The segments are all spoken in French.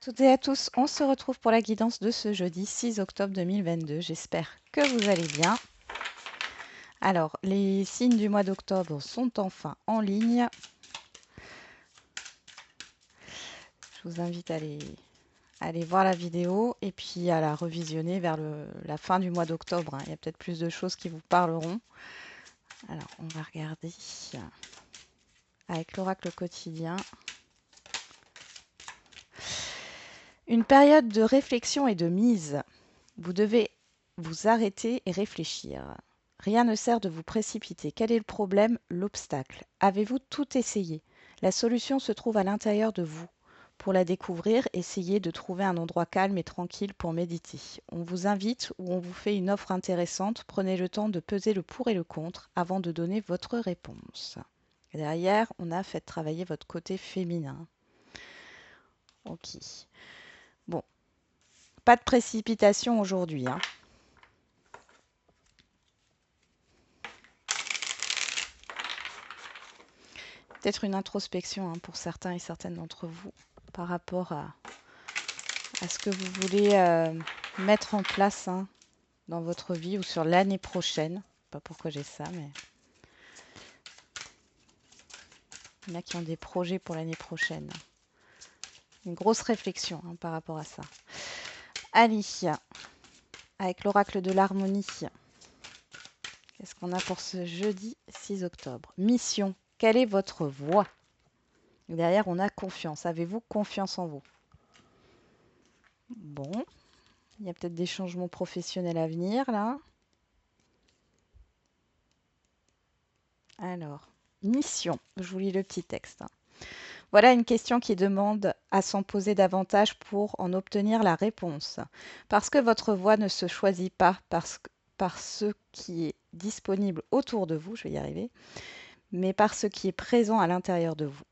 Toutes et à tous, on se retrouve pour la guidance de ce jeudi 6 octobre 2022. J'espère que vous allez bien. Alors, les signes du mois d'octobre sont enfin en ligne. Je vous invite à aller voir la vidéo et puis à la revisionner vers la fin du mois d'octobre, hein. Il y a peut-être plus de choses qui vous parleront. Alors, on va regarder avec l'oracle quotidien. Une période de réflexion et de mise. Vous devez vous arrêter et réfléchir. Rien ne sert de vous précipiter. Quel est le problème, l'obstacle? Avez-vous tout essayé? La solution se trouve à l'intérieur de vous. Pour la découvrir, essayez de trouver un endroit calme et tranquille pour méditer. On vous invite ou on vous fait une offre intéressante. Prenez le temps de peser le pour et le contre avant de donner votre réponse. Et derrière, on a fait travailler votre côté féminin. Ok. Bon, pas de précipitation aujourd'hui, hein. Peut-être une introspection, hein, pour certains et certaines d'entre vous par rapport à ce que vous voulez mettre en place, hein, dans votre vie ou sur l'année prochaine. Je ne sais pas pourquoi j'ai ça, mais il y en a qui ont des projets pour l'année prochaine. Une grosse réflexion, hein, par rapport à ça. Ali, avec l'oracle de l'harmonie, qu'est-ce qu'on a pour ce jeudi 6 octobre? Mission, quelle est votre voie? Derrière, on a confiance. Avez-vous confiance en vous? Bon, il y a peut-être des changements professionnels à venir là. Alors, mission. Je vous lis le petit texte. Voilà une question qui demande à s'en poser davantage pour en obtenir la réponse. Parce que votre voix ne se choisit pas par ce qui est disponible autour de vous, je vais y arriver, mais par ce qui est présent à l'intérieur de vous.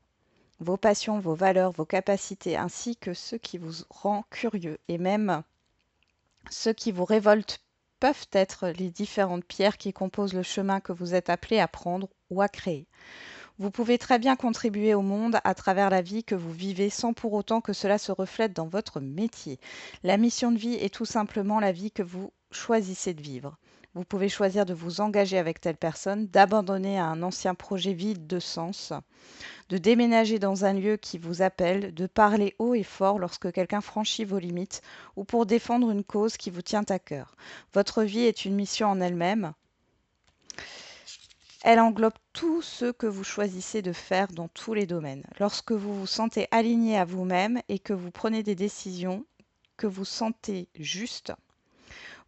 Vos passions, vos valeurs, vos capacités, ainsi que ce qui vous rend curieux et même ce qui vous révolte peuvent être les différentes pierres qui composent le chemin que vous êtes appelé à prendre ou à créer. Vous pouvez très bien contribuer au monde à travers la vie que vous vivez sans pour autant que cela se reflète dans votre métier. La mission de vie est tout simplement la vie que vous choisissez de vivre. Vous pouvez choisir de vous engager avec telle personne, d'abandonner un ancien projet vide de sens, de déménager dans un lieu qui vous appelle, de parler haut et fort lorsque quelqu'un franchit vos limites ou pour défendre une cause qui vous tient à cœur. Votre vie est une mission en elle-même. Elle englobe tout ce que vous choisissez de faire dans tous les domaines. Lorsque vous vous sentez aligné à vous-même et que vous prenez des décisions que vous sentez justes,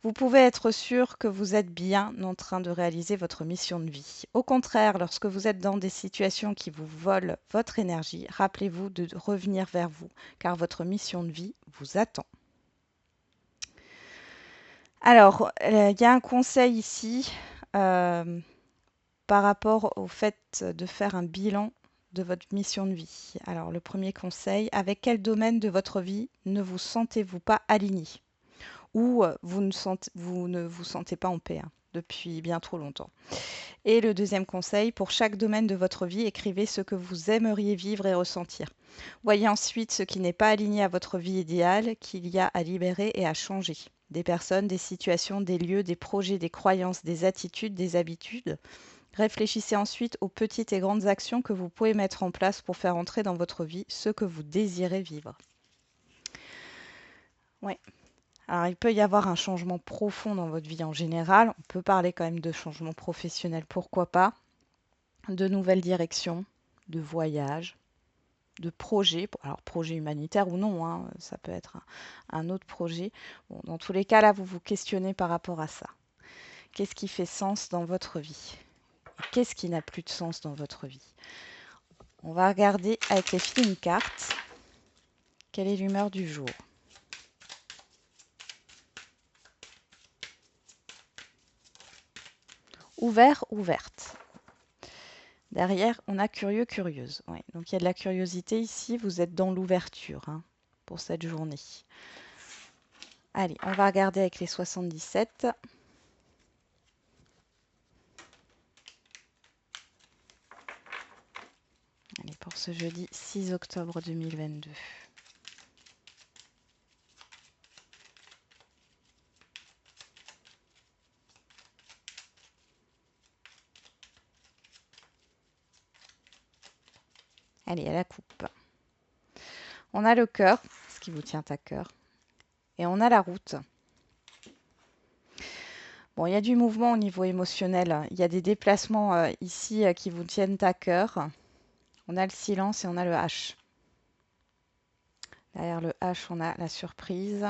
vous pouvez être sûr que vous êtes bien en train de réaliser votre mission de vie. Au contraire, lorsque vous êtes dans des situations qui vous volent votre énergie, rappelez-vous de revenir vers vous, car votre mission de vie vous attend. Alors, il y a un conseil ici, par rapport au fait de faire un bilan de votre mission de vie. Alors, le premier conseil, avec quel domaine de votre vie ne vous sentez-vous pas aligné? Ou vous ne vous sentez pas en paix, hein, depuis bien trop longtemps. Et le deuxième conseil, pour chaque domaine de votre vie, écrivez ce que vous aimeriez vivre et ressentir. Voyez ensuite ce qui n'est pas aligné à votre vie idéale, qu'il y a à libérer et à changer. Des personnes, des situations, des lieux, des projets, des croyances, des attitudes, des habitudes. Réfléchissez ensuite aux petites et grandes actions que vous pouvez mettre en place pour faire entrer dans votre vie ce que vous désirez vivre. Ouais. Alors, il peut y avoir un changement profond dans votre vie en général. On peut parler quand même de changement professionnel, pourquoi pas, de nouvelles directions, de voyages, de projets. Alors, projet humanitaire ou non, hein, ça peut être un autre projet. Bon, dans tous les cas, là, vous vous questionnez par rapport à ça. Qu'est-ce qui fait sens dans votre vie? Qu'est-ce qui n'a plus de sens dans votre vie? On va regarder avec les feeling cartes. Quelle est l'humeur du jour? Ouvert, ouverte. Derrière, on a curieux, curieuse. Ouais, donc il y a de la curiosité ici. Vous êtes dans l'ouverture, hein, pour cette journée. Allez, on va regarder avec les 77. Allez, pour ce jeudi 6 octobre 2022. Allez, à la coupe. On a le cœur, ce qui vous tient à cœur. Et on a la route. Bon, il y a du mouvement au niveau émotionnel. Il y a des déplacements ici qui vous tiennent à cœur. On a le silence et on a le H. Derrière le H, on a la surprise.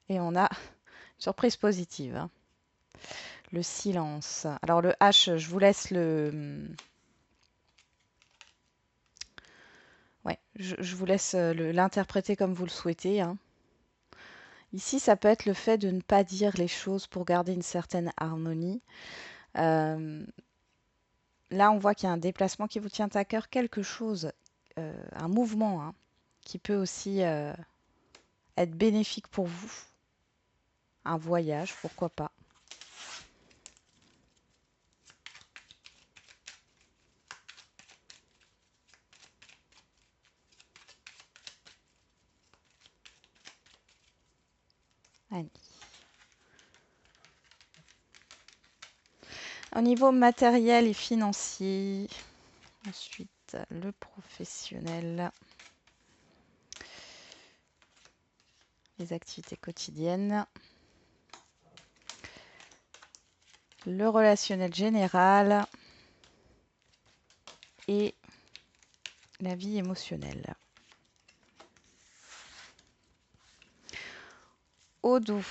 Et on a une surprise positive. Hein. Le silence. Alors le H, je vous laisse ouais, je vous laisse l'interpréter comme vous le souhaitez. Hein. Ici, ça peut être le fait de ne pas dire les choses pour garder une certaine harmonie. Euh, Là, on voit qu'il y a un déplacement qui vous tient à cœur, quelque chose, un mouvement, hein, qui peut aussi être bénéfique pour vous. Un voyage, pourquoi pas. Allez. Au niveau matériel et financier, ensuite le professionnel, les activités quotidiennes, le relationnel général et la vie émotionnelle. Au doux,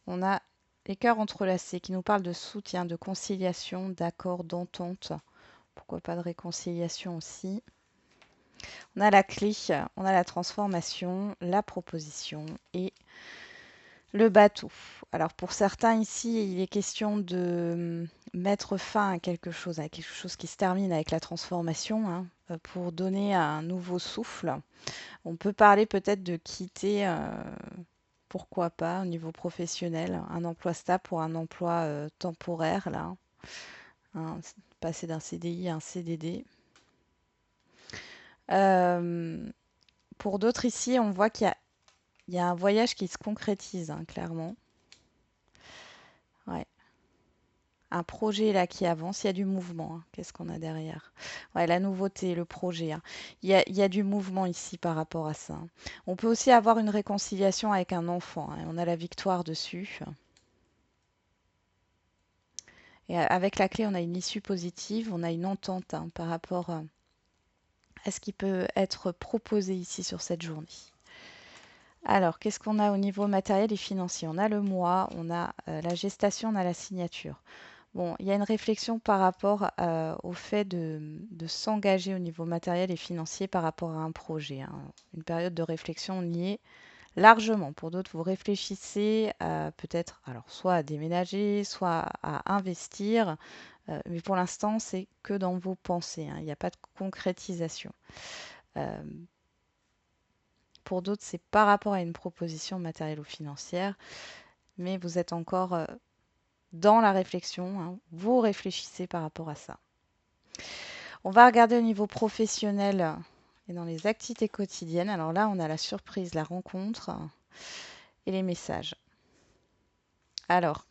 on a les cœurs entrelacés qui nous parlent de soutien, de conciliation, d'accord, d'entente. Pourquoi pas de réconciliation aussi. On a la clé, on a la transformation, la proposition et le bateau. Alors pour certains ici, il est question de mettre fin à quelque chose qui se termine avec la transformation, hein, pour donner un nouveau souffle. On peut parler peut-être de quitter, pourquoi pas, au niveau professionnel, un emploi stable pour un emploi temporaire, là. Hein, passer d'un CDI à un CDD. Pour d'autres ici, on voit qu'il y a un voyage qui se concrétise, hein, clairement. Ouais. Un projet là qui avance, il y a du mouvement. Hein. Qu'est-ce qu'on a derrière? Ouais, la nouveauté, le projet. Hein. Il y a du mouvement ici par rapport à ça. Hein. On peut aussi avoir une réconciliation avec un enfant. Hein. On a la victoire dessus. Et avec la clé, on a une issue positive, on a une entente, hein, par rapport à ce qui peut être proposé ici sur cette journée. Alors, qu'est-ce qu'on a au niveau matériel et financier? On a le mois, on a la gestation, on a la signature. Bon, il y a une réflexion par rapport au fait de s'engager au niveau matériel et financier par rapport à un projet. Hein. Une période de réflexion liée largement. Pour d'autres, vous réfléchissez à peut-être, alors soit à déménager, soit à investir, mais pour l'instant, c'est que dans vos pensées. Hein. Il n'y a pas de concrétisation. Euh, pour d'autres, c'est par rapport à une proposition matérielle ou financière, mais vous êtes encore dans la réflexion. Hein. Vous réfléchissez par rapport à ça. On va regarder au niveau professionnel et dans les activités quotidiennes. Alors là, on a la surprise, la rencontre et les messages. Alors,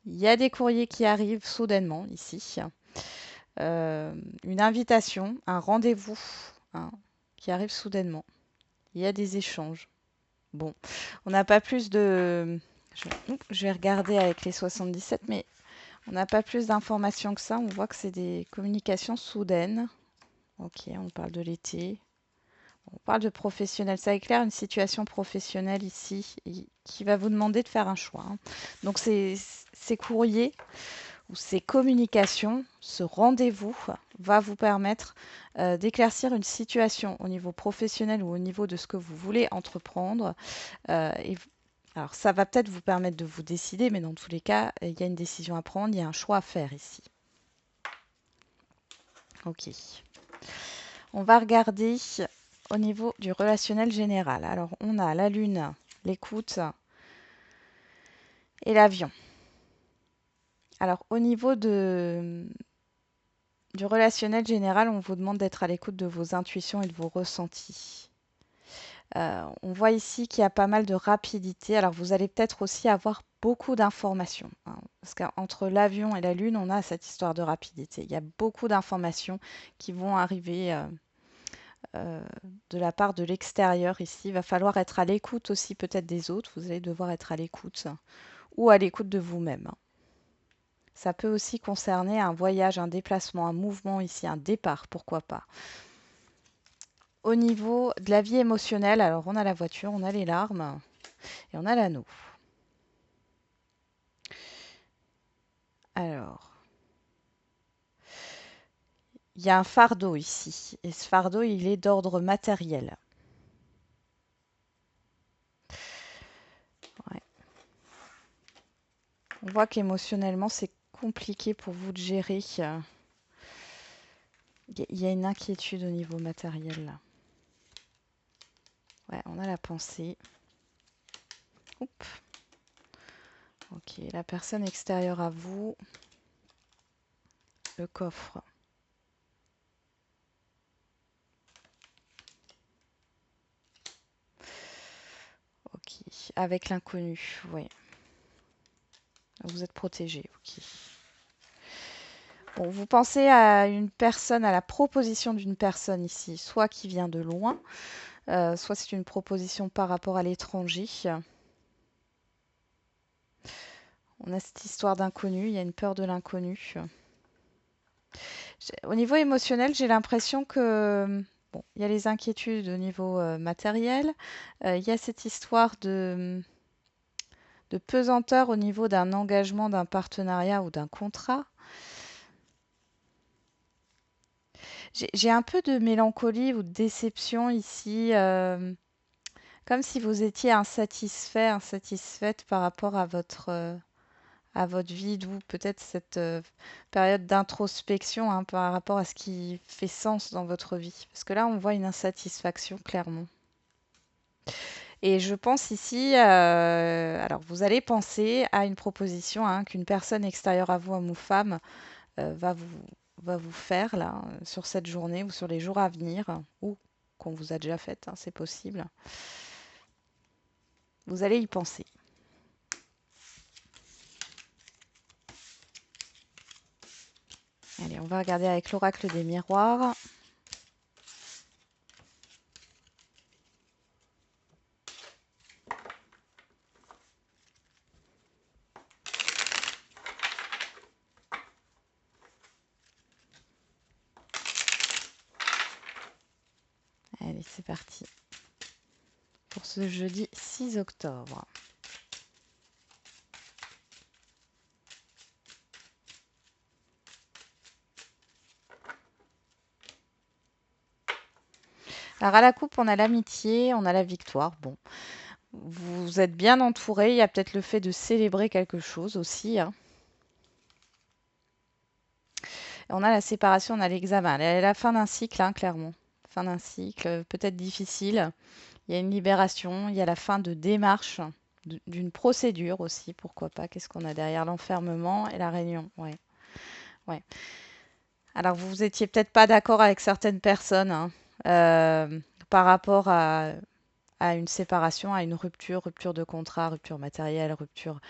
il y a des courriers qui arrivent soudainement ici. Une invitation, un rendez-vous, hein, qui arrive soudainement. Il y a des échanges. Bon, on n'a pas plus de... Je vais regarder avec les 77, mais on n'a pas plus d'informations que ça. On voit que c'est des communications soudaines. Ok, on parle de l'été. On parle de professionnel. Ça éclaire une situation professionnelle ici qui va vous demander de faire un choix. Hein. Donc ces courriers ou ces communications, ce rendez-vous va vous permettre d'éclaircir une situation au niveau professionnel ou au niveau de ce que vous voulez entreprendre. Alors ça va peut-être vous permettre de vous décider, mais dans tous les cas, il y a une décision à prendre, il y a un choix à faire ici. Ok. On va regarder au niveau du relationnel général. Alors, on a la lune, l'écoute et l'avion. Alors, au niveau du relationnel général, on vous demande d'être à l'écoute de vos intuitions et de vos ressentis. On voit ici qu'il y a pas mal de rapidité. Alors, vous allez peut-être aussi avoir beaucoup d'informations, hein, parce qu'entre l'avion et la Lune, on a cette histoire de rapidité. Il y a beaucoup d'informations qui vont arriver euh, de la part de l'extérieur ici. Il va falloir être à l'écoute aussi peut-être des autres. Vous allez devoir être à l'écoute ou à l'écoute de vous-même. Ça peut aussi concerner un voyage, un déplacement, un mouvement ici, un départ, pourquoi pas. Au niveau de la vie émotionnelle, alors on a la voiture, on a les larmes et on a l'anneau. Alors, il y a un fardeau ici et ce fardeau, il est d'ordre matériel. Ouais. On voit qu'émotionnellement, c'est compliqué pour vous de gérer. Il y a une inquiétude au niveau matériel là. Ouais, on a la pensée. Oups. Ok, la personne extérieure à vous, le coffre. Ok, avec l'inconnu, oui. Vous êtes protégé, ok. Bon, vous pensez à une personne, à la proposition d'une personne ici, soit qui vient de loin, soit c'est une proposition par rapport à l'étranger. On a cette histoire d'inconnu, il y a une peur de l'inconnu. Au niveau émotionnel, j'ai l'impression que bon, il y a les inquiétudes au niveau matériel, il y a cette histoire de pesanteur au niveau d'un engagement, d'un partenariat ou d'un contrat. J'ai un peu de mélancolie ou de déception ici, comme si vous étiez insatisfait, insatisfaite par rapport à votre vie, d'où peut-être cette période d'introspection hein, par rapport à ce qui fait sens dans votre vie. Parce que là, on voit une insatisfaction clairement. Et je pense ici, alors vous allez penser à une proposition hein, qu'une personne extérieure à vous, homme ou femme, va vous faire là, sur cette journée ou sur les jours à venir, ou qu'on vous a déjà faite, hein, c'est possible. Vous allez y penser. Allez, on va regarder avec l'oracle des miroirs. Allez, c'est parti pour ce jeudi 6 octobre. Alors à la coupe, on a l'amitié, on a la victoire. Bon, vous êtes bien entouré. Il y a peut-être le fait de célébrer quelque chose aussi, hein. On a la séparation, on a l'examen. La fin d'un cycle, hein, clairement. Fin d'un cycle, peut-être difficile. Il y a une libération, il y a la fin de démarche, d'une procédure aussi, pourquoi pas. Qu'est-ce qu'on a derrière l'enfermement et la réunion? Ouais, ouais. Alors vous étiez peut-être pas d'accord avec certaines personnes hein, par rapport à une séparation, à une rupture, rupture de contrat, rupture matérielle, rupture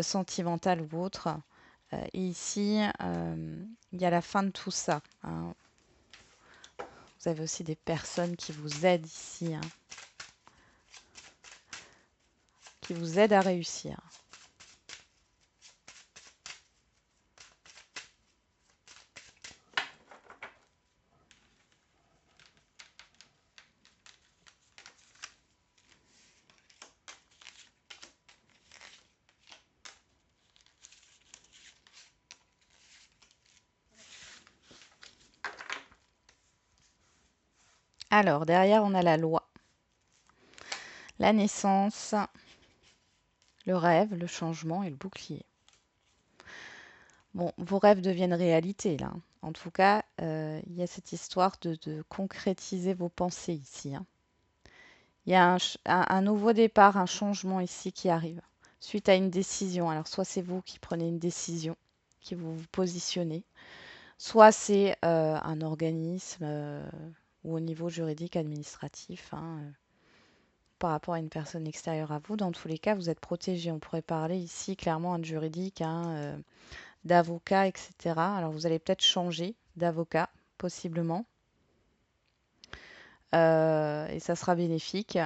sentimentale ou autre. Et ici, il y a la fin de tout ça, hein. Vous avez aussi des personnes qui vous aident ici, hein, qui vous aident à réussir. Alors, derrière, on a la loi, la naissance, le rêve, le changement et le bouclier. Bon, vos rêves deviennent réalité, là, hein. En tout cas, il y a cette histoire de concrétiser vos pensées ici, hein. Il y a un nouveau départ, un changement ici qui arrive, suite à une décision. Alors, soit c'est vous qui prenez une décision, qui vous positionnez, soit c'est un organisme ou au niveau juridique administratif, hein, par rapport à une personne extérieure à vous. Dans tous les cas, vous êtes protégé. On pourrait parler ici clairement de juridique, hein, d'avocat, etc. Alors vous allez peut-être changer d'avocat, possiblement. Et ça sera bénéfique.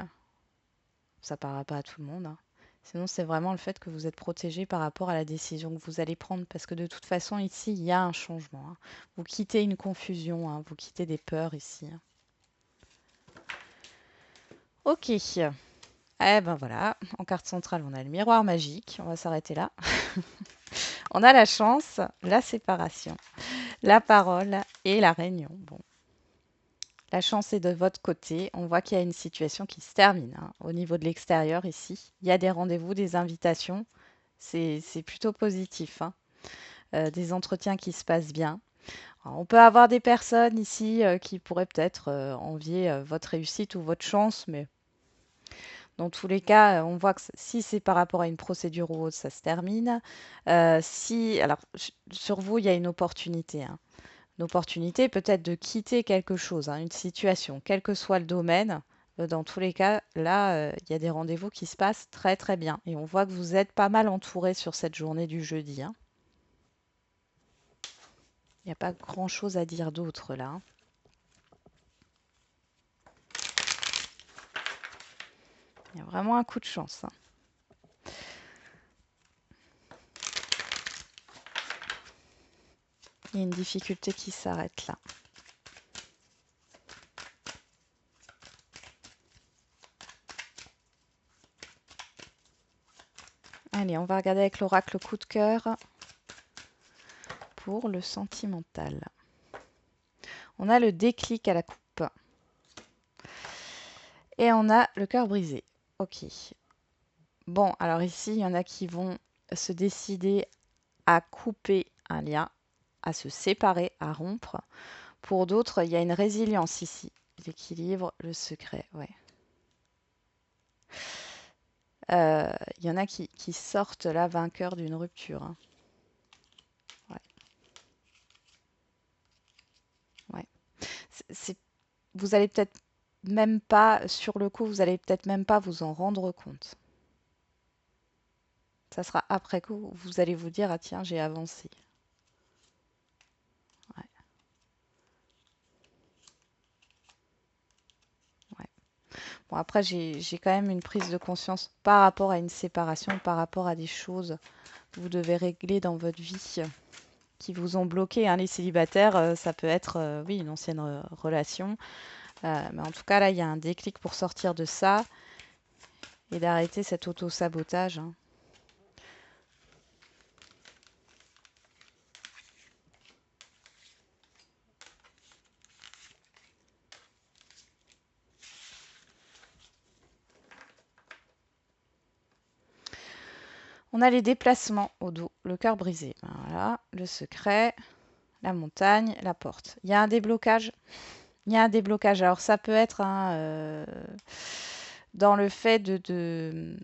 Ça ne parlera pas à tout le monde, hein. Sinon, c'est vraiment le fait que vous êtes protégé par rapport à la décision que vous allez prendre. Parce que de toute façon, ici, il y a un changement, hein. Vous quittez une confusion, hein. Vous quittez des peurs ici, hein. Ok. Eh ben voilà, en carte centrale, on a le miroir magique. On va s'arrêter là. On a la chance, la séparation, la parole et la réunion. Bon, la chance est de votre côté. On voit qu'il y a une situation qui se termine, hein. Au niveau de l'extérieur, ici, il y a des rendez-vous, des invitations. C'est plutôt positif, hein. Des entretiens qui se passent bien. Alors, on peut avoir des personnes ici qui pourraient peut-être envier votre réussite ou votre chance, mais dans tous les cas, on voit que si c'est par rapport à une procédure ou autre, ça se termine. Si, alors, sur vous, il y a une opportunité, hein. Une opportunité peut-être de quitter quelque chose, hein, une situation, quel que soit le domaine. Dans tous les cas, là, il y a des rendez-vous qui se passent très très bien. Et on voit que vous êtes pas mal entouré sur cette journée du jeudi, hein. Il n'y a pas grand-chose à dire d'autre là, hein. Il y a vraiment un coup de chance, hein. Il y a une difficulté qui s'arrête là. Allez, on va regarder avec l'oracle coup de cœur pour le sentimental. On a le déclic à la coupe. Et on a le cœur brisé. Ok. Bon, alors ici, il y en a qui vont se décider à couper un lien, à se séparer, à rompre. Pour d'autres, il y a une résilience ici. L'équilibre, le secret, ouais. Il y en a qui sortent là vainqueurs d'une rupture, hein. Ouais. Ouais. Vous allez peut-être même pas, sur le coup, vous allez peut-être même pas vous en rendre compte. Ça sera après coup, vous allez vous dire, ah tiens, j'ai avancé. Ouais, ouais. Bon, après, j'ai quand même une prise de conscience par rapport à une séparation, par rapport à des choses que vous devez régler dans votre vie qui vous ont bloqué, hein. Les célibataires, ça peut être, oui, une ancienne relation. Mais en tout cas, là, il y a un déclic pour sortir de ça et d'arrêter cet auto-sabotage, hein. On a les déplacements au dos, le cœur brisé. Voilà, le secret, la montagne, la porte. Il y a un déblocage. Il y a un déblocage. Alors ça peut être, hein, dans le fait d'une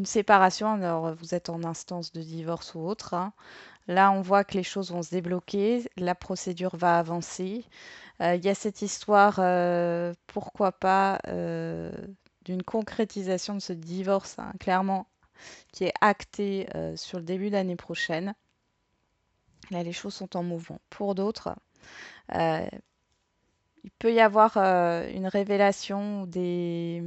séparation. Alors vous êtes en instance de divorce ou autre, hein. Là, on voit que les choses vont se débloquer, la procédure va avancer. Il y a cette histoire, pourquoi pas, d'une concrétisation de ce divorce, hein, clairement, qui est actée sur le début d'année prochaine. Là, les choses sont en mouvement. Pour d'autres, euh, il peut y avoir une révélation ou des...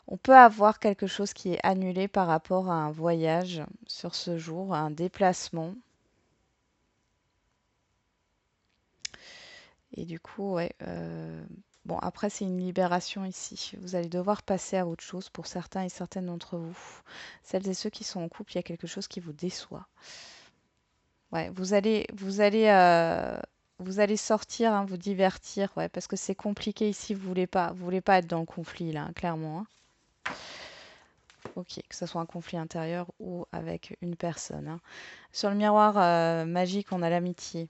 On peut avoir quelque chose qui est annulé par rapport à un voyage sur ce jour, un déplacement. Et du coup, ouais. Bon, après, c'est une libération ici. Vous allez devoir passer à autre chose pour certains et certaines d'entre vous. Celles et ceux qui sont en couple, il y a quelque chose qui vous déçoit. Ouais, vous allez sortir, hein, vous divertir, ouais, parce que c'est compliqué ici. Vous voulez pas être dans le conflit là, hein, clairement, hein. Ok, que ce soit un conflit intérieur ou avec une personne, hein. Sur le miroir magique, on a l'amitié.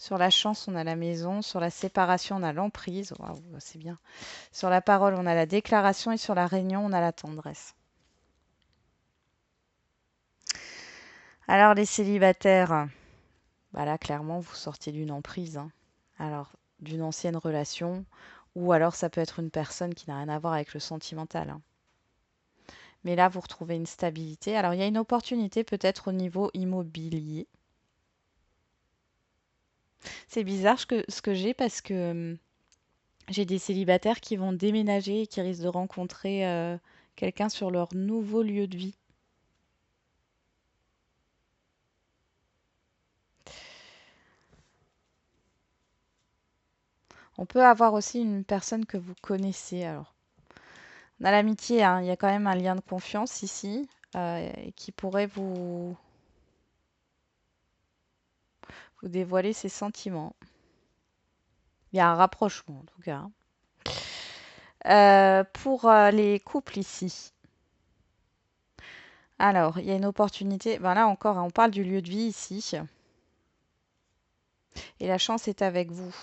Sur la chance, on a la maison. Sur la séparation, on a l'emprise. Waouh, c'est bien. Sur la parole, on a la déclaration. Et sur la réunion, on a la tendresse. Alors, les célibataires, Bah là, clairement, vous sortiez d'une emprise, hein. Alors, d'une ancienne relation, ou alors ça peut être une personne qui n'a rien à voir avec le sentimental, hein. Mais là, vous retrouvez une stabilité. Alors, il y a une opportunité peut-être au niveau immobilier. C'est bizarre ce que j'ai parce que j'ai des célibataires qui vont déménager et qui risquent de rencontrer quelqu'un sur leur nouveau lieu de vie. On peut avoir aussi une personne que vous connaissez. Alors, on a l'amitié, hein, il y a quand même un lien de confiance ici et qui pourrait vous dévoiler ses sentiments. Il y a un rapprochement en tout cas. Pour les couples ici. Alors, il y a une opportunité. Ben là encore, hein, on parle du lieu de vie ici. Et la chance est avec vous.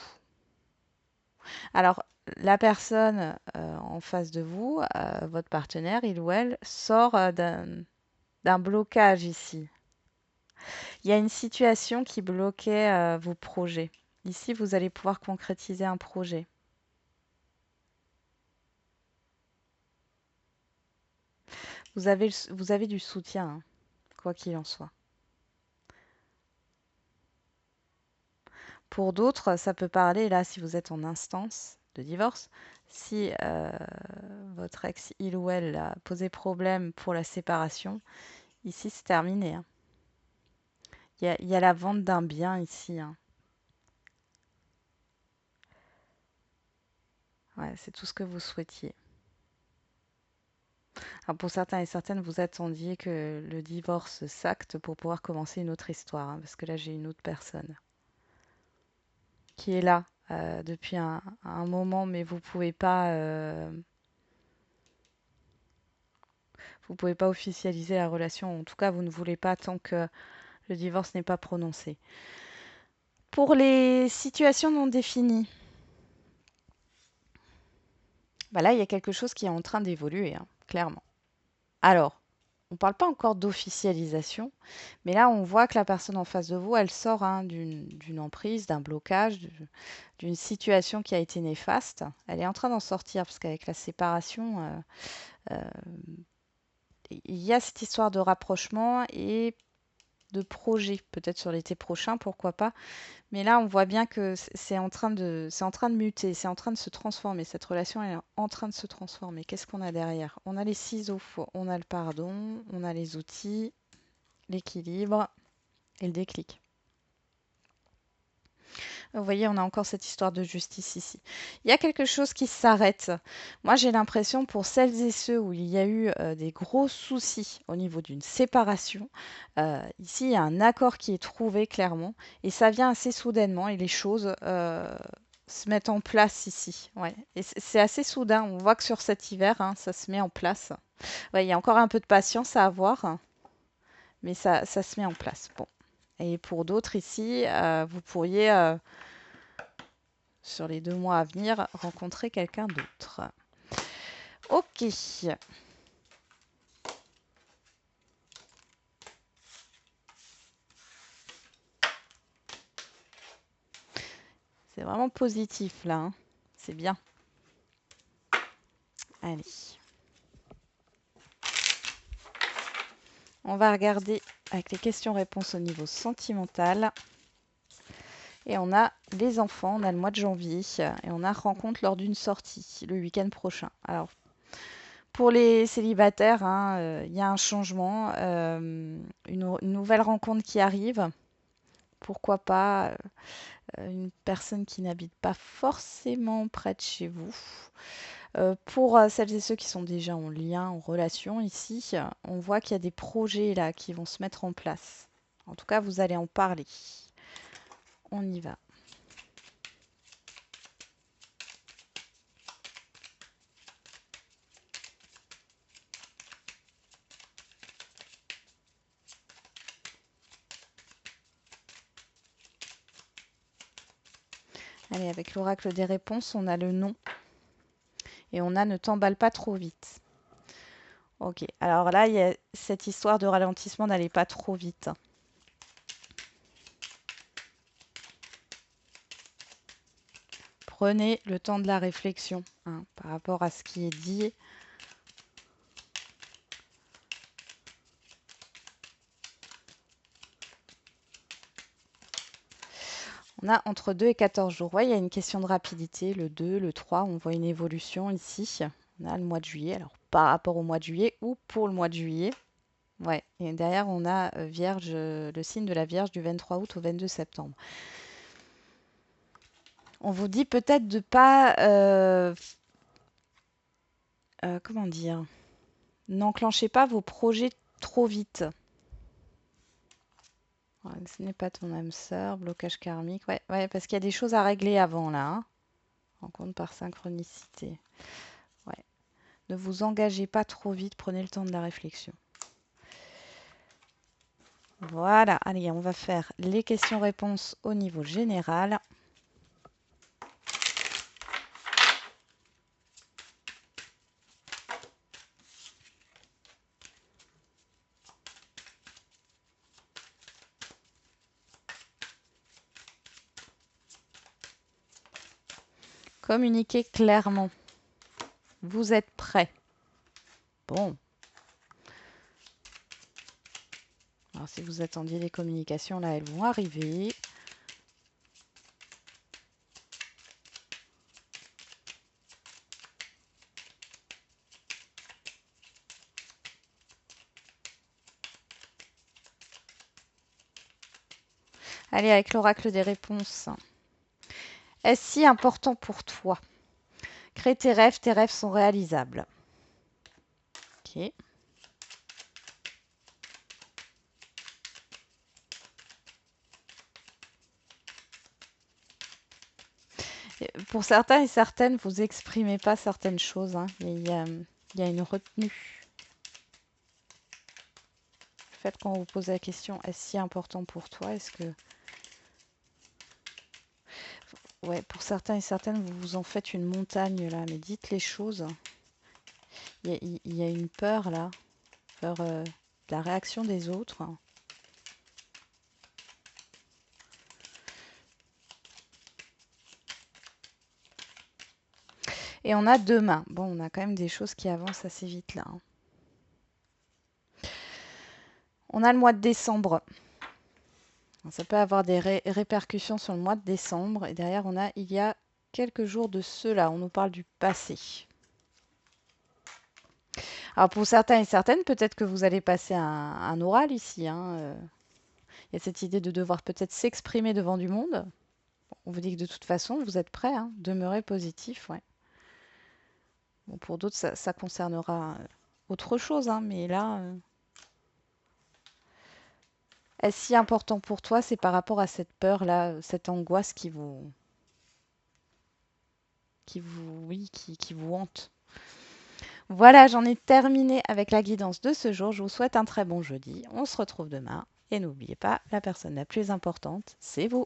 Alors, la personne en face de vous, votre partenaire, il ou elle, sort d'un blocage ici. Il y a une situation qui bloquait vos projets. Ici, vous allez pouvoir concrétiser un projet. Vous avez du soutien, hein, quoi qu'il en soit. Pour d'autres, ça peut parler, là, si vous êtes en instance de divorce, si votre ex, il ou elle, a posé problème pour la séparation, ici, c'est terminé, hein. Il y a la vente d'un bien ici, hein. Ouais, c'est tout ce que vous souhaitiez. Alors pour certains et certaines, vous attendiez que le divorce s'acte pour pouvoir commencer une autre histoire, hein, parce que là, j'ai une autre personne qui est là depuis un moment, mais vous pouvez pas officialiser la relation. En tout cas, vous ne voulez pas tant que le divorce n'est pas prononcé. Pour les situations non définies, bah là, il y a quelque chose qui est en train d'évoluer, hein, clairement. Alors, on ne parle pas encore d'officialisation, mais là, on voit que la personne en face de vous, elle sort hein, d'une emprise, d'un blocage, d'une situation qui a été néfaste. Elle est en train d'en sortir, parce qu'avec la séparation, euh, il y a cette histoire de rapprochement et de projet, peut-être sur l'été prochain, pourquoi pas. Mais là, on voit bien que c'est en train de muter, c'est en train de se transformer. Cette relation est en train de se transformer. Qu'est-ce qu'on a derrière? On a les ciseaux, on a le pardon, on a les outils, l'équilibre et le déclic. Vous voyez, on a encore cette histoire de justice ici. Il y a quelque chose qui s'arrête. Moi, j'ai l'impression pour celles et ceux où il y a eu des gros soucis au niveau d'une séparation, ici, il y a un accord qui est trouvé clairement et ça vient assez soudainement et les choses se mettent en place ici. Ouais. Et c'est assez soudain. On voit que sur cet hiver, hein, ça se met en place. Ouais, il y a encore un peu de patience à avoir, hein, mais ça se met en place. Bon. Et pour d'autres ici, vous pourriez sur les 2 mois à venir, rencontrer quelqu'un d'autre. Ok. C'est vraiment positif là, hein. C'est bien. Allez. On va regarder avec les questions-réponses au niveau sentimental. Et on a les enfants, on a le mois de janvier et on a rencontre lors d'une sortie le week-end prochain. Alors, pour les célibataires, hein, il y a un changement, une nouvelle rencontre qui arrive. Pourquoi pas une personne qui n'habite pas forcément près de chez vous. Pour celles et ceux qui sont déjà en lien, en relation ici, on voit qu'il y a des projets là qui vont se mettre en place. En tout cas, vous allez en parler. On y va. Allez, avec l'oracle des réponses, on a le non et on a ne t'emballe pas trop vite. Ok, alors là, il y a cette histoire de ralentissement, n'allez pas trop vite. Prenez le temps de la réflexion hein, par rapport à ce qui est dit. On a entre 2 et 14 jours. Ouais, il y a une question de rapidité. Le 2, le 3, on voit une évolution ici. On a le mois de juillet. Alors, par rapport au mois de juillet ou pour le mois de juillet. Ouais, et derrière, on a Vierge, le signe de la Vierge du 23 août au 22 septembre. On vous dit peut-être de pas... comment dire? N'enclenchez pas vos projets trop vite. Ouais, ce n'est pas ton âme sœur, blocage karmique. Ouais, ouais, parce qu'il y a des choses à régler avant là. Hein. Rencontre par synchronicité. Ouais. Ne vous engagez pas trop vite, prenez le temps de la réflexion. Voilà, allez, on va faire les questions-réponses au niveau général. Communiquez clairement. Vous êtes prêts. Bon. Alors, si vous attendiez les communications, là, elles vont arriver. Allez, avec l'oracle des réponses. Est-ce si important pour toi? Crée tes rêves sont réalisables. Ok. Pour certains et certaines, vous exprimez pas certaines choses. Hein. Il y a une retenue. Le fait qu'on vous pose la question, est-ce si important pour toi? Est-ce que... Ouais, pour certains et certaines, vous vous en faites une montagne là, mais dites les choses. Il y a une peur là, peur de la réaction des autres. Et on a deux mains. Bon, on a quand même des choses qui avancent assez vite là. Hein. On a le mois de décembre. Ça peut avoir des répercussions sur le mois de décembre. Et derrière, on a il y a quelques jours de cela. On nous parle du passé. Alors pour certains et certaines, peut-être que vous allez passer un oral ici. Hein. Il y a cette idée de devoir peut-être s'exprimer devant du monde. On vous dit que de toute façon, vous êtes prêts. Hein. Demeurez positif. Ouais. Bon, pour d'autres, ça concernera autre chose. Hein, mais là, est-ce si important pour toi? C'est par rapport à cette peur-là, cette angoisse qui vous hante. Voilà, j'en ai terminé avec la guidance de ce jour. Je vous souhaite un très bon jeudi. On se retrouve demain. Et n'oubliez pas, la personne la plus importante, c'est vous.